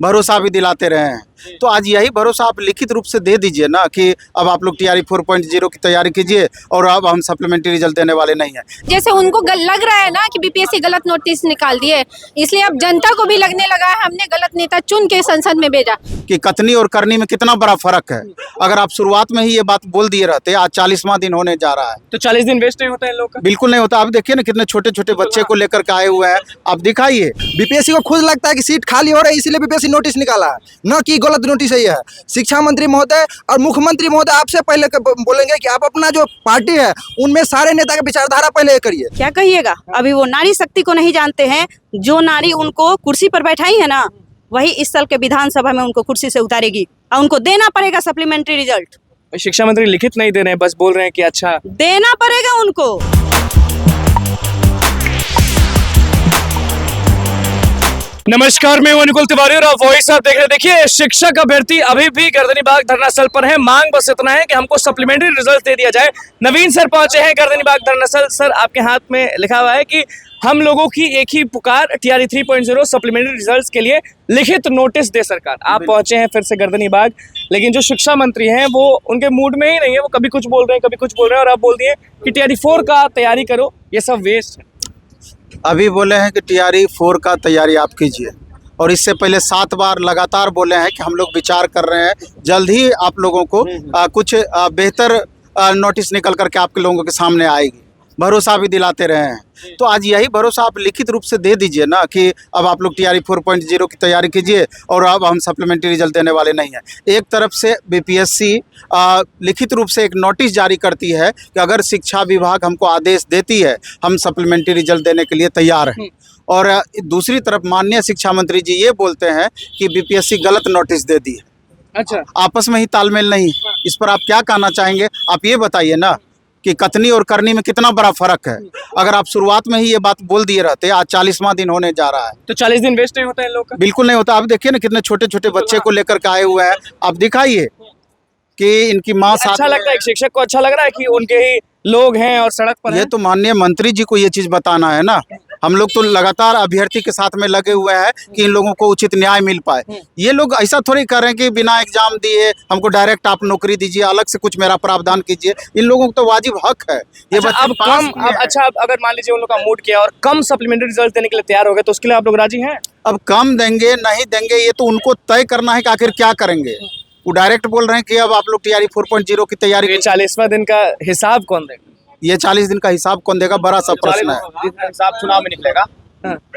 भरोसा भी दिलाते रहे हैं। तो आज यही भरोसा आप लिखित रूप से दे दीजिए ना कि अब आप लोग टीआरई 4.0 की तैयारी कीजिए और अब हम सप्लीमेंट्री रिजल्ट देने वाले नहीं हैं। जैसे उनको लग रहा है ना कि बीपीएससी गलत नोटिस निकाल दिए, इसलिए अब जनता को भी लगने लगा है हमने गलत नेता चुन के संसद में भेजा। कि कथनी और करनी में कितना बड़ा फर्क है। अगर आप शुरुआत में ही ये बात बोल दिए रहते, आज 40वां दिन होने जा रहा है, तो 40 दिन वेस्ट नहीं होता है लोग का? बिल्कुल नहीं होता। आप देखिए ना कितने छोटे छोटे बच्चे को लेकर के आए हुए हैं, आप दिखाइए। बीपीएससी को खुद लगता है कि सीट खाली हो रही है, इसीलिए बीपीएससी नोटिस निकाला है, न कि गलत नोटिस है। यह शिक्षा मंत्री महोदय और मुख्यमंत्री महोदय आपसे पहले बोलेंगे कि आप अपना जो पार्टी है उनमें सारे नेता की विचारधारा पहले करिए। क्या कहिएगा, अभी वो नारी शक्ति को नहीं जानते हैं। जो नारी उनको कुर्सी पर बैठाई है ना, वही इस साल के विधानसभा में उनको कुर्सी से उतारेगी और उनको देना पड़ेगा सप्लीमेंट्री रिजल्ट। शिक्षा मंत्री लिखित नहीं दे रहे हैं, बस बोल रहे हैं कि अच्छा देना पड़ेगा उनको। नमस्कार, मैं हूं अनुकुल तिवारी और आप वॉइस आप देख रहे हैं। देखिए, शिक्षक अभ्यर्थी अभी भी गर्दनीबाग धरना स्थल पर है। मांग बस इतना है कि हमको सप्लीमेंट्री रिजल्ट दे दिया जाए। नवीन सर पहुंचे हैं गर्दनीबाग धरना स्थल। सर, आपके हाथ में लिखा हुआ है कि हम लोगों की एक ही पुकार, टीआरई 3.0 सप्लीमेंट्री रिजल्ट्स के लिए लिखित नोटिस दे सरकार। आप पहुंचे हैं फिर से गर्दनीबाग, लेकिन जो शिक्षा मंत्री हैं वो उनके मूड में ही नहीं है। वो कभी कुछ बोल रहे हैं, कभी कुछ बोल रहे हैं, और आप बोल दिए कि टीआरई 4 का तैयारी करो, ये सब वेस्ट है। अभी बोले हैं कि टीआरई 4 का तैयारी आप कीजिए, और इससे पहले 7 बार लगातार बोले हैं कि हम लोग विचार कर रहे हैं, जल्द ही आप लोगों को कुछ बेहतर नोटिस निकल करके आपके लोगों के सामने आएगी। भरोसा भी दिलाते रहे हैं। तो आज यही भरोसा आप लिखित रूप से दे दीजिए ना कि अब आप लोग टीआरई 4.0 की तैयारी कीजिए और अब हम सप्लीमेंट्री रिजल्ट देने वाले नहीं हैं। एक तरफ से बीपीएससी लिखित रूप से एक नोटिस जारी करती है कि अगर शिक्षा विभाग हमको आदेश देती है हम सप्लीमेंट्री रिजल्ट देने के लिए तैयार हैं, और दूसरी तरफ माननीय शिक्षा मंत्री जी ये बोलते हैं कि बीपीएससी गलत नोटिस दे दी है। अच्छा, आपस में ही तालमेल नहीं। इस पर आप क्या कहना चाहेंगे? आप ये बताइए ना कि कथनी और करनी में कितना बड़ा फर्क है। अगर आप शुरुआत में ही ये बात बोल दिए रहते, आज 40वां दिन होने जा रहा है, तो 40 दिन वेस्ट नहीं होता है लोग का? बिल्कुल नहीं होता। आप देखिए ना कितने छोटे छोटे बच्चे को लेकर के आए हुए हैं, आप दिखाइए कि इनकी माँ साथ। अच्छा लगता है, एक शिक्षक को अच्छा लग रहा है कि उनके ही लोग हैं और सड़क पर ये हैं। तो माननीय मंत्री जी को ये चीज बताना है ना। हम लोग तो लगातार अभ्यर्थी के साथ में लगे हुए हैं कि इन लोगों को उचित न्याय मिल पाए। ये लोग ऐसा थोड़ी कर रहे हैं कि बिना एग्जाम दिए हमको डायरेक्ट आप नौकरी दीजिए, अलग से कुछ मेरा प्रावधान कीजिए। इन लोगों को तो वाजिब हक है। ये अच्छा, अब कम, अब अच्छा, अब अगर मान लीजिए उन लोग का मूड किया और कम सप्लीमेंट्री रिजल्ट देने के लिए तैयार हो गए, तो उसके लिए आप लोग राजी हैं? अब कम देंगे नहीं देंगे ये तो उनको तय करना है कि आखिर क्या करेंगे। वो डायरेक्ट बोल रहे हैं कि अब आप लोग टीआरई 4.0 की तैयारी। ये 40वां दिन का हिसाब कौन देगा? ये 40 दिन का हिसाब कौन देगा? बड़ा सा प्रश्न है। हिसाब चुनाव में निकलेगा,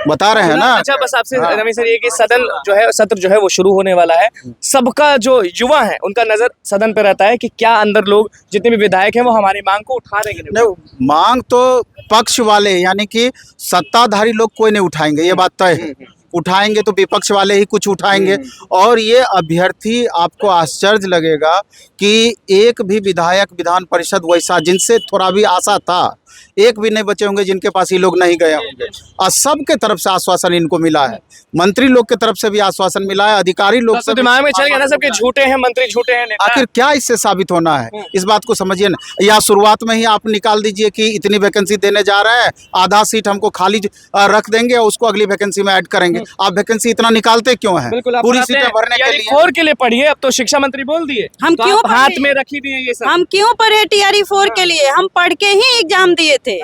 बता रहे हैं ना। अच्छा, बस आपसे रमेश सर, ये कि सत्र जो है वो शुरू होने वाला है। सबका जो युवा है उनका नजर सदन पे रहता है कि क्या अंदर लोग जितने भी विधायक हैं वो हमारी मांग को उठा रहे हैं? नहीं, मांग तो पक्ष वाले यानी कि सत्ताधारी लोग कोई नहीं उठाएंगे, ये बात तय है। उठाएंगे तो विपक्ष वाले ही कुछ उठाएंगे। और ये अभ्यर्थी, आपको आश्चर्य लगेगा कि एक भी विधायक विधान परिषद वैसा जिनसे थोड़ा भी आशा था, एक भी नहीं बचे होंगे जिनके पास ये लोग नहीं गए होंगे। और सबके तरफ से आश्वासन इनको मिला है, मंत्री लोग के तरफ से भी आश्वासन मिला है, अधिकारी लोग से। दिमाग में चल गया ना सबके झूठे हैं मंत्री, झूठे हैं नेता। आखिर क्या इससे साबित होना है? इस बात को समझिए ना। या शुरुआत में ही आप निकाल दीजिए कि इतनी वैकेंसी देने जा रहे हैं, आधा सीट हमको खाली रख देंगे और उसको अगली वैकेंसी में ऐड करेंगे। आप वैकेंसी इतना निकालते क्यों है? पूरी सीटें भरने के लिए। 4 के लिए पढ़िए, अब तो शिक्षा मंत्री बोल दिए। हम तो क्यों आप हाथ में रखी दिए ये सब? हम क्यों पढ़े टीआरई 4 के लिए? हम पढ़ के ही एग्जाम दिए थे,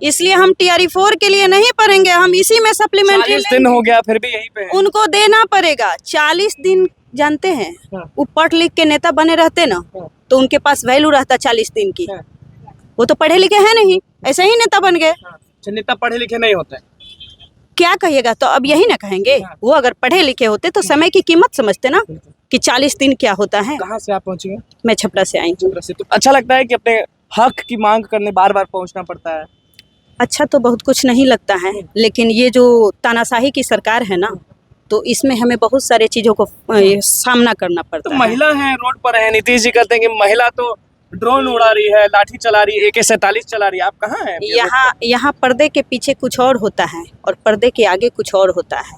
इसलिए हम टीआरई 4 के लिए नहीं पढ़ेंगे। हम इसी में सप्लीमेंट्री 40 दिन हो गया फिर भी यहीं पे है। उनको देना पड़ेगा 40 दिन। जानते हैं, वो पढ़ लिख के नेता बने रहते ना तो उनके पास वैल्यू रहता 40 दिन की। वो तो पढ़े लिखे हैं नहीं, ऐसे ही नेता बन गए। नेता पढ़े लिखे नहीं होते, क्या कहिएगा? तो अब यही ना कहेंगे। वो अगर पढ़े लिखे होते तो समय की कीमत समझते ना कि 40 दिन क्या होता है। कहाँ से आप पहुँचे? मैं छपरा से आई हूँ। तो अच्छा लगता है कि अपने हक की मांग करने बार बार पहुँचना पड़ता है? अच्छा तो बहुत कुछ नहीं लगता है, लेकिन ये जो तानाशाही की सरकार है ना, तो इसमें हमें बहुत सारे चीजों को सामना करना पड़ता तो है। महिला है, रोड पर है, नीतीश जी कहते हैं कि महिला तो ड्रोन उड़ा रही है, लाठी चला रही है, AK-47 चला रही है। आप कहाँ हैं? यहाँ पर्दे के पीछे कुछ और होता है और पर्दे के आगे कुछ और होता है,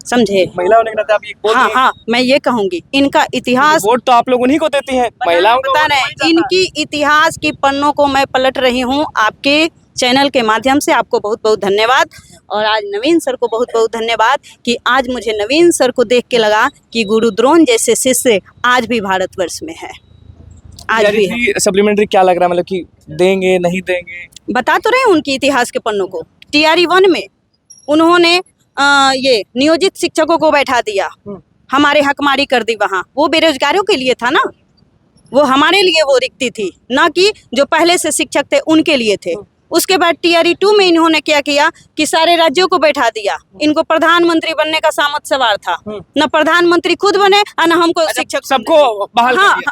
समझे? महिला होने के नाते आप ये बोल रही हैं? हाँ, मैं ये कहूंगी, इनका इतिहास वोट तो आप लोग उन्हीं को देती हैं, महिलाओं को पता नहीं। इनकी इतिहास की पन्नों को मैं पलट रही हूँ। आपके चैनल के माध्यम से आपको बहुत बहुत धन्यवाद। और आज नवीन सर को बहुत बहुत धन्यवाद कि आज मुझे नवीन सर को देख के लगा कि गुरु द्रोण जैसे शिष्य आज भी भारतवर्ष में है, आज भी है। सप्लीमेंट्री क्या लग रहा है, मतलब कि देंगे नहीं देंगे? बता तो रहे उनकी इतिहास के पन्नों को। TRE 1 में उन्होंने ये नियोजित शिक्षकों को बैठा दिया, हमारे हकमारी कर दी वहाँ। वो बेरोजगारों के लिए था ना, वो हमारे लिए वो रिक्ति थी, ना कि जो पहले से शिक्षक थे उनके लिए थे। उसके बाद TRE 2 में इन्होंने क्या किया कि सारे राज्यों को बैठा दिया। इनको प्रधानमंत्री बनने का सामर्थ्य सवार था, न प्रधानमंत्री खुद बने और न हमको शिक्षक सबको बहाल कर दिया।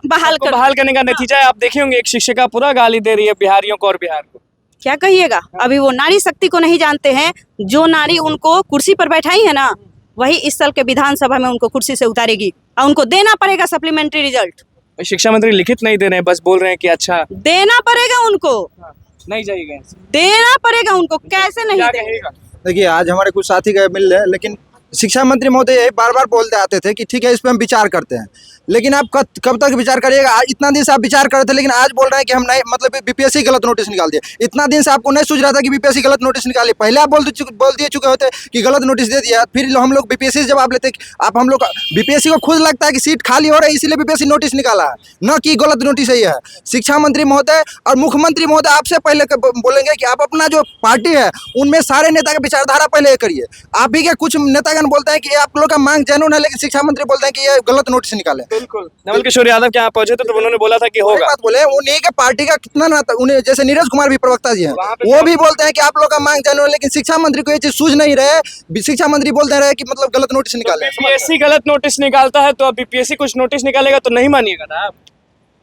बहाल करने का नतीजा है, आप देखे होंगे एक शिक्षिका पूरा गाली दे रही है बिहारियों को और बिहार को। क्या कहिएगा, अभी वो नारी शक्ति को नहीं जानते हैं। जो नारी उनको कुर्सी पर बैठाई है ना, वही इस साल के विधानसभा में उनको कुर्सी से उतारेगी और उनको देना पड़ेगा सप्लीमेंट्री रिजल्ट। शिक्षा मंत्री लिखित नहीं दे रहे हैं, बस बोल रहे हैं कि अच्छा देना पड़ेगा उनको, नहीं जाइएगा, देना पड़ेगा उनको, कैसे नहीं देगा। देखिए आज हमारे कुछ साथी गए मिल रहे हैं, लेकिन शिक्षा मंत्री महोदय यही बार बार बोलते आते थे कि ठीक है इस पर हम विचार करते हैं, लेकिन आप कब तक विचार करिएगा। इतना दिन से आप विचार कर रहे थे, लेकिन आज बोल रहे हैं कि हम नहीं, मतलब बीपीएससी गलत नोटिस निकाल दिया। इतना दिन से आपको नहीं सूझ रहा था कि बीपीएससी गलत नोटिस निकाले, पहले आप बोल दिए चुके होते कि गलत नोटिस दे दिया, फिर हम लोग बीपीएससी से जवाब लेते। आप हम लोग बीपीएससी को खुद लगता है कि सीट खाली हो रही है इसीलिए बीपीएससी नोटिस निकाला है, न कि गलत नोटिस है। शिक्षा मंत्री महोदय और मुख्यमंत्री महोदय आपसे पहले बोलेंगे कि आप अपना जो पार्टी है उनमें सारे नेता की विचारधारा पहले करिए। आप ही के कुछ नेतागण बोलते हैं कि आप लोग का मांग जेन्युइन है, लेकिन शिक्षा मंत्री बोलते हैं कि ये गलत नोटिस निकाले। बिल्कुल। नवल किशोर यादव के यहाँ पहुंचे तो उन्होंने बोला था कि होगा। बात बोले उन्हीं के पार्टी का कितना नाता, उन्हें जैसे नीरज कुमार भी प्रवक्ता जी हैं, वो भी बोलते हैं कि आप लोग का मांग जेन्युइन, लेकिन शिक्षा मंत्री को ये चीज सूझ नहीं रहे। शिक्षा मंत्री बोलते रहे कि मतलब गलत नोटिस निकाले। बीपीएससी गलत नोटिस निकालता है तो अब बीपीएससी कुछ नोटिस निकालेगा तो नहीं मानिएगा ना आप?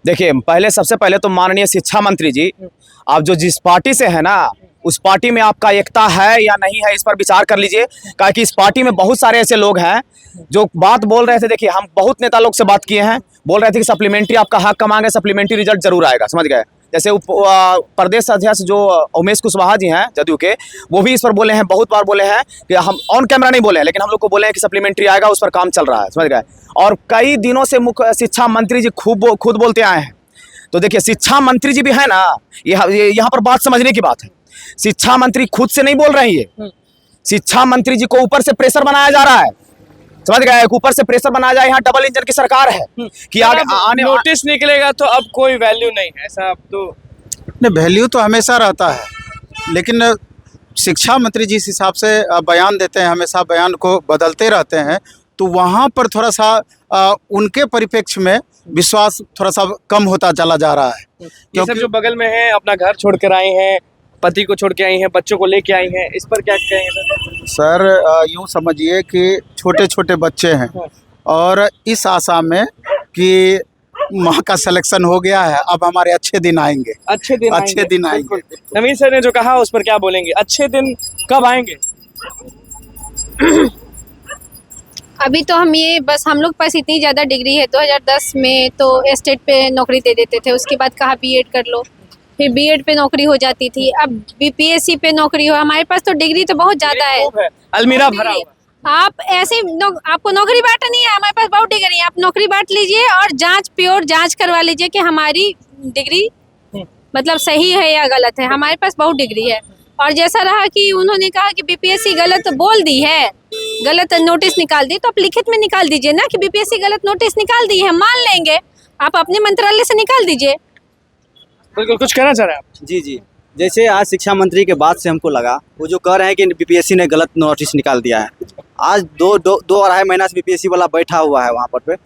देखिए सबसे पहले तो माननीय शिक्षा मंत्री जी, आप जो जिस पार्टी से है ना, उस पार्टी में आपका एकता है या नहीं है, इस पर विचार कर लीजिए। क्योंकि इस पार्टी में बहुत सारे ऐसे लोग हैं जो बात बोल रहे थे। देखिए हम बहुत नेता लोग से बात किए हैं, बोल रहे थे कि सप्लीमेंट्री आपका हक का मांग है, सप्लीमेंट्री रिजल्ट जरूर आएगा, समझ गए। जैसे प्रदेश अध्यक्ष जो उमेश कुशवाहा जी हैं जदयू के, वो भी इस पर बोले हैं, बहुत बार बोले हैं कि हम ऑन कैमरा नहीं बोले हैं, लेकिन हम लोग को बोले हैं कि सप्लीमेंट्री आएगा, उस पर काम चल रहा है, समझ गए। और कई दिनों से मुख्य शिक्षा मंत्री जी खुद बोलते आए हैं। तो देखिए शिक्षा मंत्री जी भी है ना, यहाँ पर बात समझने की बात है। शिक्षा मंत्री खुद से नहीं बोल रही है, शिक्षा मंत्री जी को ऊपर से प्रेशर बनाया जा रहा है, समझ गए। ऊपर से प्रेशर बनाया जाए, यहाँ डबल इंजन की सरकार है कि आगे नोटिस निकलेगा तो अब कोई वैल्यू नहीं है, ऐसा अब तो नहीं, वैल्यू तो हमेशा रहता है, लेकिन शिक्षा मंत्री जिस हिसाब से बयान देते हैं, हमेशा बयान को बदलते रहते हैं, तो वहाँ पर थोड़ा सा उनके परिप्रेक्ष्य में विश्वास थोड़ा सा कम होता चला जा रहा है। क्योंकि जो बगल में है अपना घर छोड़ कर आई हैं, पति को छोड़ के आई हैं, बच्चों को लेके आई हैं, इस पर क्या कहेंगे सर? यूँ समझिए कि छोटे छोटे बच्चे हैं और इस आशा में कि माँ का सिलेक्शन हो गया है, अब हमारे अच्छे दिन आएंगे, अच्छे दिन आएंगे। नवीन सर ने जो कहा उस पर क्या बोलेंगे? अच्छे दिन कब आएंगे? अभी तो हम लोग पास इतनी ज़्यादा डिग्री है, 2010 में तो स्टेट पे नौकरी दे देते थे, उसके बाद कहा बीएड कर लो, फिर बीएड पे नौकरी हो जाती थी, अब बीपीएससी पे नौकरी हो। हमारे पास तो डिग्री तो बहुत ज़्यादा है, अलमीरा भरा हुआ। आप ऐसे आपको नौकरी बांटा नहीं है, हमारे पास बहुत डिग्री है, आप नौकरी बांट लीजिए और प्योर जांच करवा लीजिए कि हमारी डिग्री मतलब सही है या गलत है। हमारे पास बहुत डिग्री है। और जैसा रहा कि उन्होंने कहा कि बीपीएससी गलत बोल दी है, गलत नोटिस निकाल दी, तो आप लिखित में निकाल दीजिए ना कि बीपीएससी गलत नोटिस निकाल दी है, मान लेंगे, आप अपने मंत्रालय से निकाल दीजिए। बिल्कुल, कुछ कहना चाह रहे हैं आप? जी, जैसे आज शिक्षा मंत्री के बाद से हमको लगा, वो जो कह रहे हैं कि बीपीएससी ने गलत नोटिस निकाल दिया है, आज दो अढ़ाई महीना से बीपीएससी वाला बैठा हुआ है वहाँ पर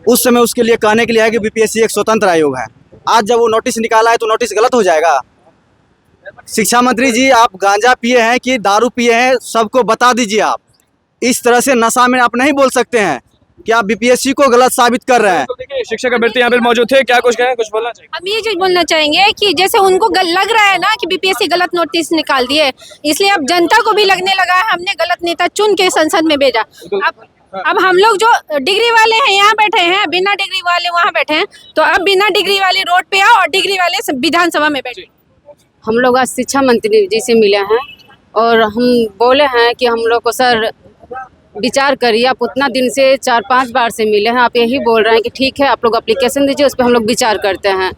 उस समय उसके लिए कहने के लिए है कि बीपीएससी एक स्वतंत्र आयोग है। आज जब वो नोटिस निकाला है तो नोटिस गलत हो जाएगा? शिक्षा मंत्री जी, आप गांजा पिए हैं कि दारू पिए हैं, सबको बता दीजिए। आप इस तरह से नशा में आप नहीं बोल सकते हैं कि आप बीपीएससी को गलत साबित कर रहे हैं। तो देखिए शिक्षक अभ्यर्थी यहाँ पे मौजूद थे, क्या कुछ कहें, कुछ बोलना चाहिए? हम ये चीज बोलना चाहेंगे कि जैसे उनको लग रहा है ना कि बीपीएससी गलत नोटिस निकाल दिए, इसलिए अब जनता को भी लगने लगा है हमने गलत नेता चुन के संसद में भेजा। अब हम लोग जो डिग्री वाले हैं यहाँ बैठे हैं, बिना डिग्री वाले वहाँ बैठे हैं, तो अब बिना डिग्री वाले रोड पे आओ और डिग्री वाले विधानसभा में बैठे। हम लोग आज शिक्षा मंत्री जी से मिले हैं और हम बोले हैं कि हम लोग को सर विचार करिए, आप उतना दिन से 4-5 बार से मिले हैं, आप यही बोल रहे हैं कि ठीक है आप लोग एप्लीकेशन दीजिए, उस पर हम लोग विचार करते हैं।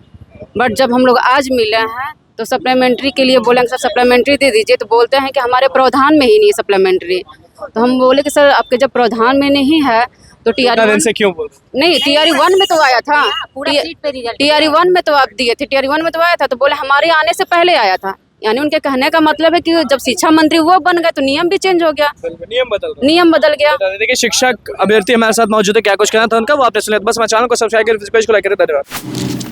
बट जब हम लोग आज मिले हैं तो सप्लीमेंट्री के लिए बोले सर सप्लीमेंट्री दे दीजिए, तो बोलते हैं कि हमारे प्रावधान में ही नहीं है सप्लीमेंट्री। तो हम बोले कि सर आपके जब प्रावधान में नहीं है तो इतना दिन से क्यों बोल नहीं TRE 1 में तो आया था, TRE 1 में तो आप दिए थे, TRE 1 में तो आया था, तो बोले हमारे आने से पहले आया था। यानी उनके कहने का मतलब है कि जब शिक्षा मंत्री वो बन गए तो नियम भी चेंज हो गया, नियम बदल गया। देखिए शिक्षक अभ्यर्थी हमारे साथ मौजूद है, क्या कुछ कहना था उनका वो आपने सुना। बस मैं चैनल को सब्सक्राइब कर पेज को लाइक करें। धन्यवाद।